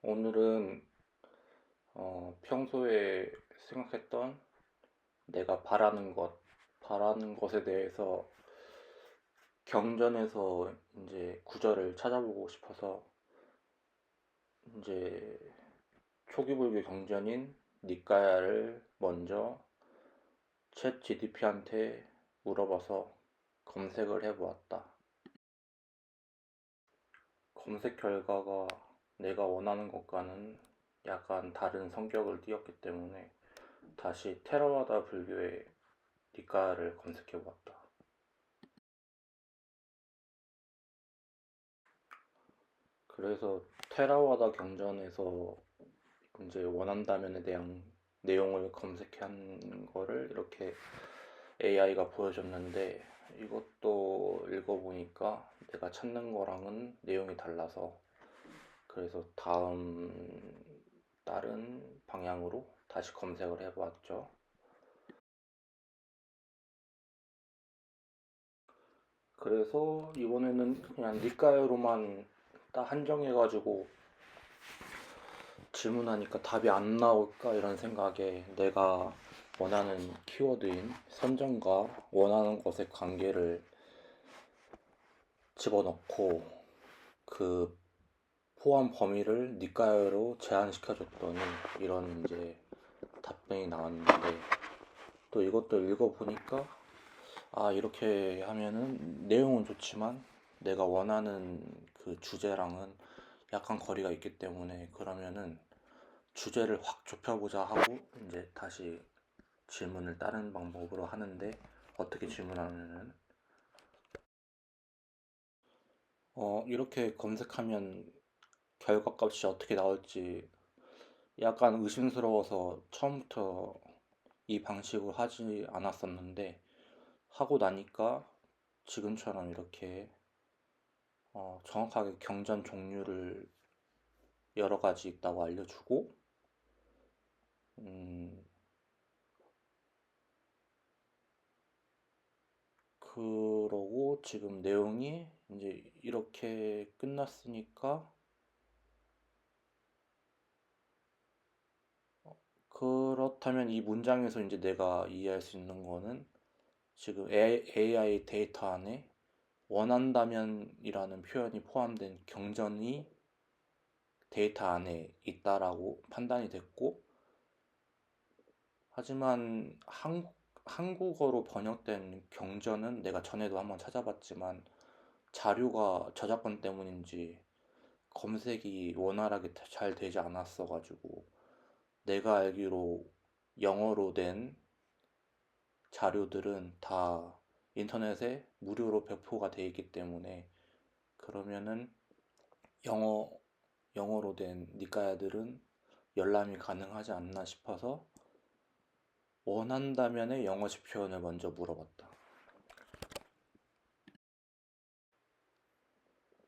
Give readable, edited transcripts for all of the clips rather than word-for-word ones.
오늘은 평소에 생각했던 내가 바라는 것에 대해서 경전에서 이제 구절을 찾아보고 싶어서 이제 초기불교 경전인 니까야를 먼저 챗 GDP한테 물어봐서 검색을 해보았다. 검색 결과가 내가 원하는 것과는 약간 다른 성격을 띠었기 때문에 다시 테라와다 불교의 니까야를 검색해보았다. 그래서 테라와다 경전에서 이제 원한다면에 대한 내용을 검색한 거를 이렇게 AI가 보여줬는데 이것도 읽어보니까 내가 찾는 거랑은 내용이 달라서 그래서 다른 방향으로 다시 검색을 해보았죠. 그래서 이번에는 그냥 니까야로만 딱 한정해가지고 질문하니까 답이 안 나올까 이런 생각에 내가 원하는 키워드인 선정과 원하는 것의 관계를 집어넣고 그 포함 범위를 니까야로 제한시켜줬더니 이런 이제 답변이 나왔는데 또 이것도 읽어보니까 이렇게 하면은 내용은 좋지만 내가 원하는 그 주제랑은 약간 거리가 있기 때문에 그러면은 주제를 확 좁혀보자 하고 이제 다시 질문을 다른 방법으로 하는데 어떻게 질문하면은 이렇게 검색하면 결과값이 어떻게 나올지 약간 의심스러워서 처음부터 이 방식으로 하지 않았었는데 하고 나니까 지금처럼 이렇게 정확하게 경전 종류를 여러 가지 있다고 알려주고 음, 그러고 지금 내용이 이제 이렇게 끝났으니까 그렇다면 이 문장에서 이제 내가 이해할 수 있는 거는 지금 AI 데이터 안에 원한다면이라는 표현이 포함된 경전이 데이터 안에 있다라고 판단이 됐고 하지만 한국어로 번역된 경전은 내가 전에도 한번 찾아봤지만 자료가 저작권 때문인지 검색이 원활하게 잘 되지 않았어 가지고 내가 알기로 영어로 된 자료들은 다 인터넷에 무료로 배포가 돼 있기 때문에 그러면은 영어 영어로 된 니까야들은 열람이 가능하지 않나 싶어서 원한다면의 영어식 표현을 먼저 물어봤다.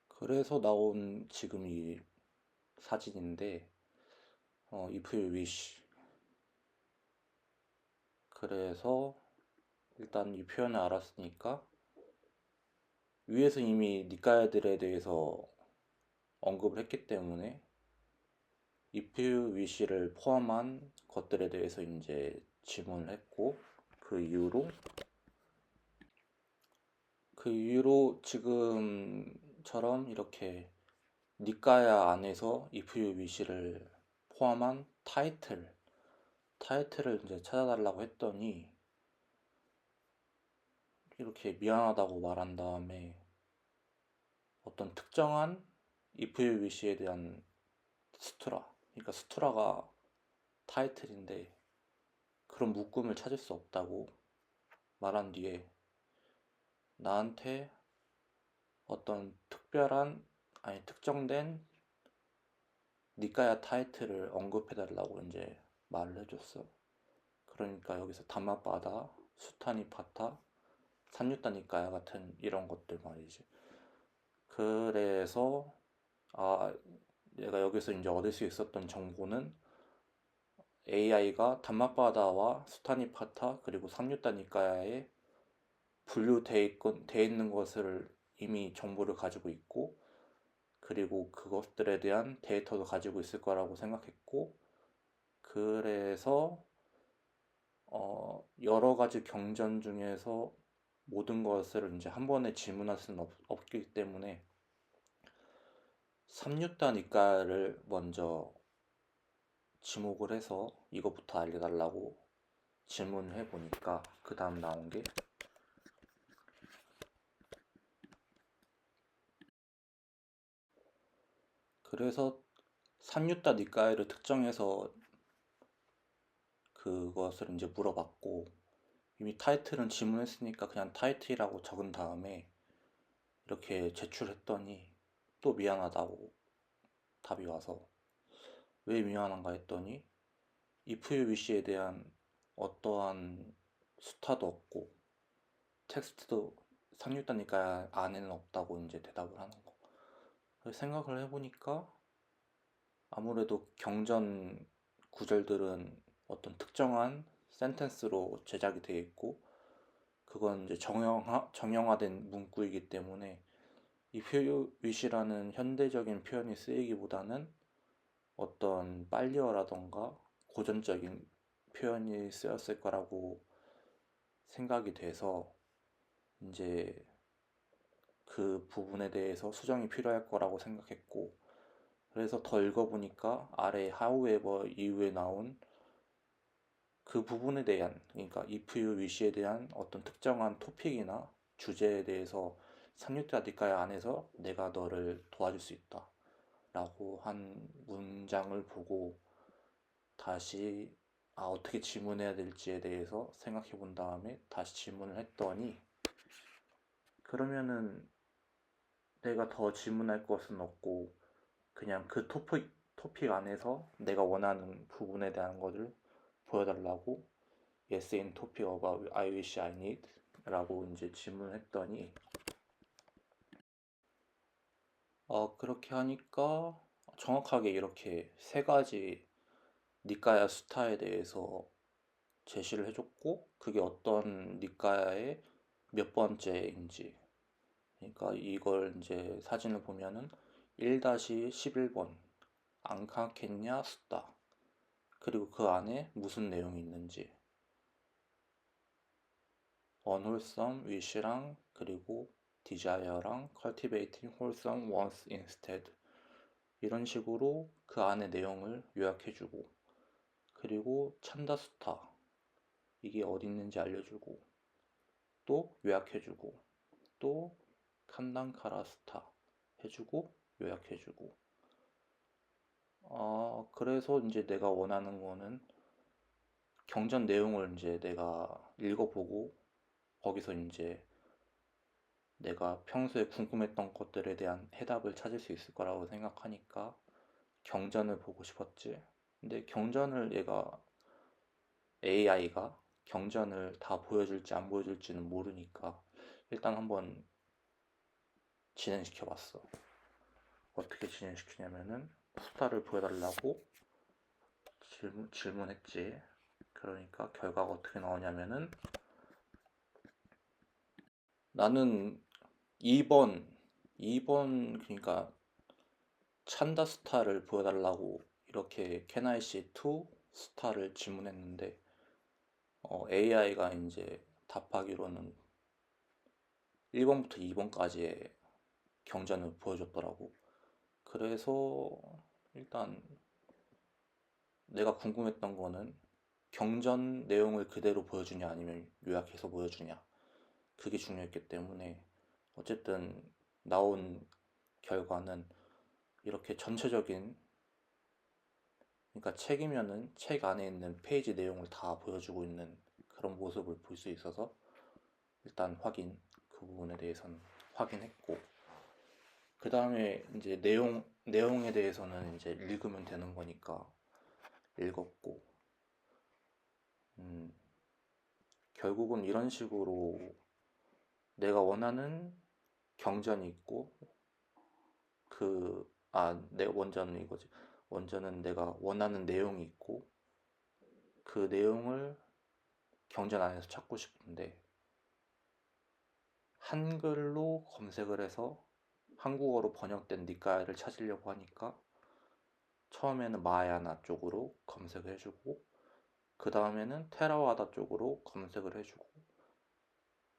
그래서 나온 지금 이 사진인데 if you wish. 그래서 일단 이 표현을 알았으니까 위에서 이미 니까야들에 대해서 언급을 했기 때문에 if you wish를 포함한 것들에 대해서 이제 질문을 했고 그 이후로 지금처럼 이렇게 니까야 안에서 if you wish를 포함한 타이틀을 이제 찾아달라고 했더니 이렇게 미안하다고 말한 다음에 어떤 특정한 if you wish에 대한 그러니까 수트라가 타이틀인데 그런 묶음을 찾을 수 없다고 말한 뒤에 나한테 어떤 특정된 니까야 타이틀을 언급해달라고 이제 말을 해줬어. 그러니까 여기서 담마바다, 수타니파타, 산유타니까야 같은 이런 것들 말이지. 그래서 내가 여기서 이제 얻을 수 있었던 정보는 AI가 담마바다와 수타니파타 그리고 산유타니까야에 분류돼 있는 것을 이미 정보를 가지고 있고 그리고 그것들에 대한 데이터도 가지고 있을 거라고 생각했고, 그래서 여러 가지 경전 중에서 모든 것을 이제 한 번에 질문할 수는 없기 때문에 3류단 이과를 먼저 지목을 해서 이것부터 알려달라고 질문을 해보니까 그 다음 나온 게, 그래서 3류단 이과를 특정해서 그것을 이제 물어봤고, 이미 타이틀은 질문했으니까 그냥 타이틀이라고 적은 다음에 이렇게 제출했더니 또 미안하다고 답이 와서, 왜 미안한가 했더니 if you wish에 대한 어떠한 수타도 없고 텍스트도 3류다니까 안에는 없다고 이제 대답을 하는 거. 그래서 생각을 해보니까 아무래도 경전 구절들은 어떤 특정한 센텐스로 제작이 되어 있고, 그건 이제 정형화된 문구이기 때문에 이 표윗이라는 현대적인 표현이 쓰이기보다는 어떤 빨리어라던가 고전적인 표현이 쓰였을 거라고 생각이 돼서 이제 그 부분에 대해서 수정이 필요할 거라고 생각했고, 그래서 더 읽어보니까 아래 however 이후에 나온 그 부분에 대한, 그러니까 if you wish에 대한 어떤 특정한 토픽이나 주제에 대해서 삼육자디카야 안에서 내가 너를 도와줄 수 있다 라고 한 문장을 보고 다시 어떻게 질문해야 될지에 대해서 생각해 본 다음에 다시 질문을 했더니, 그러면은 내가 더 질문할 것은 없고 그냥 그 토픽 안에서 내가 원하는 부분에 대한 것을 보여달라고 Yes in topic about I wish I need 라고 이제 질문했더니, 그렇게 하니까 정확하게 이렇게 세 가지 니까야 수타에 대해서 제시를 해줬고, 그게 어떤 니까야의 몇 번째인지, 그러니까 이걸 이제 사진을 보면은 1-11번 앙카켄냐 수타, 그리고 그 안에 무슨 내용이 있는지, unwholesome wish랑 그리고 desire랑 cultivating wholesome wants instead, 이런 식으로 그 안에 내용을 요약해주고, 그리고 찬다수타 이게 어디 있는지 알려주고 또 요약해주고, 또 칸단카라스타 해주고 요약해주고, 그래서 이제 내가 원하는 거는 경전 내용을 이제 내가 읽어보고 거기서 이제 내가 평소에 궁금했던 것들에 대한 해답을 찾을 수 있을 거라고 생각하니까 경전을 보고 싶었지. 근데 경전을 AI가 경전을 다 보여줄지 안 보여줄지는 모르니까 일단 한번 진행시켜 봤어. 어떻게 진행시키냐면은 수다를 보여달라고 질문했지. 그러니까 결과가 어떻게 나오냐면은, 나는 2번 그러니까 찬다 스타를 보여달라고 이렇게 캐나이시 2 스타를 질문했는데, AI가 이제 답하기로는 1번부터 2번까지의 경전을 보여줬더라고. 그래서 일단 내가 궁금했던 거는 경전 내용을 그대로 보여주냐 아니면 요약해서 보여주냐, 그게 중요했기 때문에 어쨌든 나온 결과는 이렇게 전체적인, 그러니까 책이면은 책 안에 있는 페이지 내용을 다 보여주고 있는 그런 모습을 볼 수 있어서 일단 그 부분에 대해서는 확인했고, 그 다음에 이제 내용에 대해서는 이제 읽으면 되는 거니까 읽었고, 음, 결국은 이런 식으로 내가 원하는 경전이 있고, 내 원전은 이거지. 원전은 내가 원하는 내용이 있고, 그 내용을 경전 안에서 찾고 싶은데, 한글로 검색을 해서 한국어로 번역된 니까야를 찾으려고 하니까 처음에는 마하야나 쪽으로 검색을 해주고 그 다음에는 테라와다 쪽으로 검색을 해주고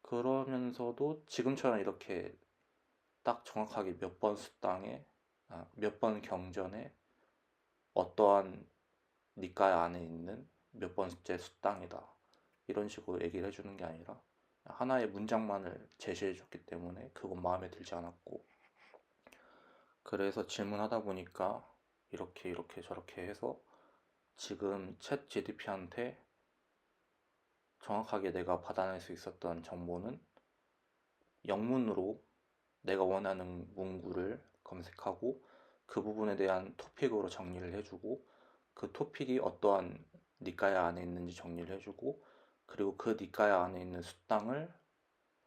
그러면서도 지금처럼 이렇게 딱 정확하게 몇 번 수당에 몇 번 경전에 어떠한 니까야 안에 있는 몇 번째 수당이다 이런 식으로 얘기를 해주는 게 아니라 하나의 문장만을 제시해줬기 때문에 그건 마음에 들지 않았고 그래서 질문하다 보니까 이렇게 이렇게 저렇게 해서 지금 챗 GDP한테 정확하게 내가 받아낼 수 있었던 정보는 영문으로 내가 원하는 문구를 검색하고 그 부분에 대한 토픽으로 정리를 해주고 그 토픽이 어떠한 니까야 안에 있는지 정리를 해주고 그리고 그 니까야 안에 있는 수당을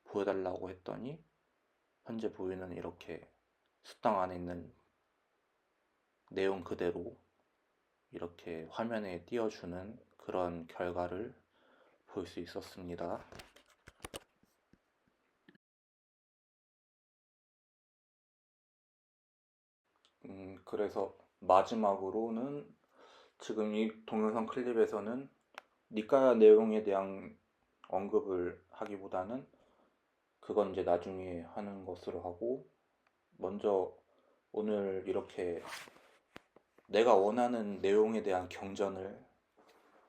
보여달라고 했더니 현재 보이는 이렇게 수당 안에 있는 내용 그대로 이렇게 화면에 띄워주는 그런 결과를 볼 수 있었습니다. 그래서 마지막으로는 지금 이 동영상 클립에서는 니까야 내용에 대한 언급을 하기보다는 그건 이제 나중에 하는 것으로 하고 먼저 오늘 이렇게 내가 원하는 내용에 대한 경전을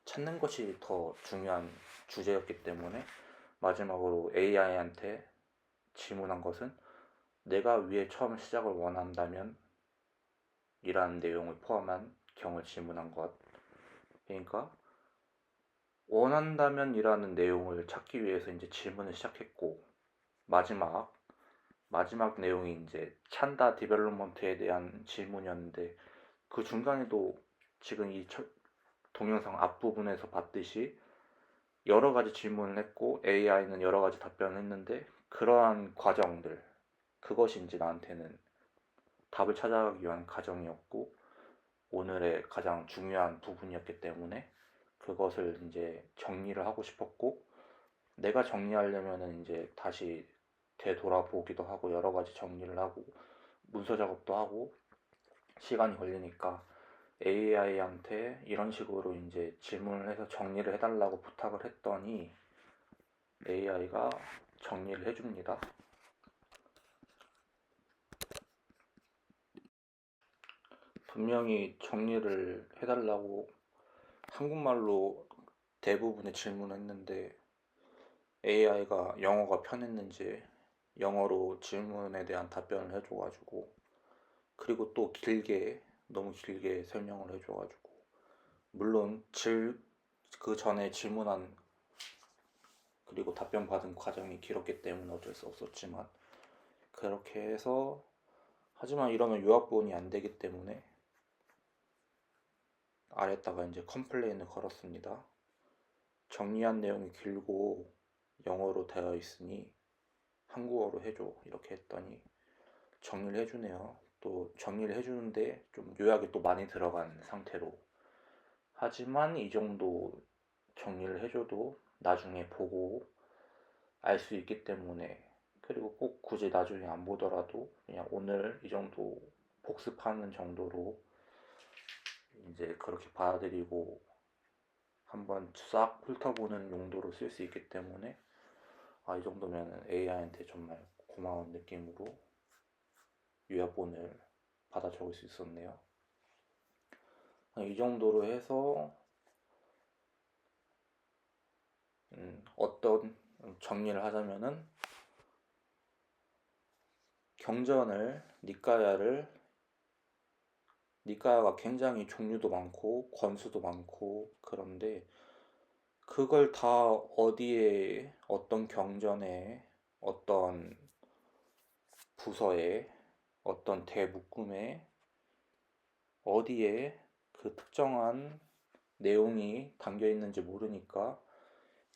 찾는 것이 더 중요한 주제였기 때문에 마지막으로 AI한테 질문한 것은 내가 위에 처음 시작을 원한다면 이라는 내용을 포함한 경을 질문한 것. 그러니까 원한다면 이라는 내용을 찾기 위해서 이제 질문을 시작했고 마지막 내용이 이제 찬다 디벨롭먼트에 대한 질문이었는데 그 중간에도 지금 이 동영상 앞부분에서 봤듯이 여러 가지 질문을 했고 AI는 여러 가지 답변을 했는데 그러한 과정들 그것이 이제 나한테는 답을 찾아가기 위한 과정이었고 오늘의 가장 중요한 부분이었기 때문에 그것을 이제 정리를 하고 싶었고 내가 정리하려면은 이제 다시 되돌아보기도 하고 여러 가지 정리를 하고 문서 작업도 하고 시간이 걸리니까 AI한테 이런 식으로 이제 질문을 해서 정리를 해달라고 부탁을 했더니 AI가 정리를 해줍니다. 분명히 정리를 해달라고 한국말로 대부분의 질문을 했는데 AI가 영어가 편했는지 영어로 질문에 대한 답변을 해줘가지고 그리고 또 너무 길게 설명을 해줘가지고 물론 그 전에 질문한 그리고 답변 받은 과정이 길었기 때문에 어쩔 수 없었지만 그렇게 해서 하지만 이러면 요약본이 안 되기 때문에 아래다가 이제 컴플레인을 걸었습니다. 정리한 내용이 길고 영어로 되어 있으니 한국어로 해줘 이렇게 했더니 정리를 해주네요. 또 정리를 해주는데 좀 요약이 또 많이 들어간 상태로 하지만 이 정도 정리를 해줘도 나중에 보고 알 수 있기 때문에 그리고 꼭 굳이 나중에 안 보더라도 그냥 오늘 이 정도 복습하는 정도로 이제 그렇게 받아들이고 한번 싹 훑어보는 용도로 쓸 수 있기 때문에 이 정도면 AI한테 정말 고마운 느낌으로 요약본을 받아 적을 수 있었네요. 이 정도로 해서 어떤 정리를 하자면은 경전을 니까야가 굉장히 종류도 많고 권수도 많고 그런데 그걸 다 어디에 어떤 경전에 어떤 부서에 어떤 대묶음에 어디에 그 특정한 내용이 담겨 있는지 모르니까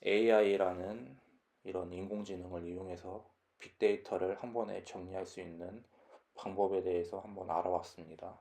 AI라는 이런 인공지능을 이용해서 빅데이터를 한 번에 정리할 수 있는 방법에 대해서 한번 알아봤습니다.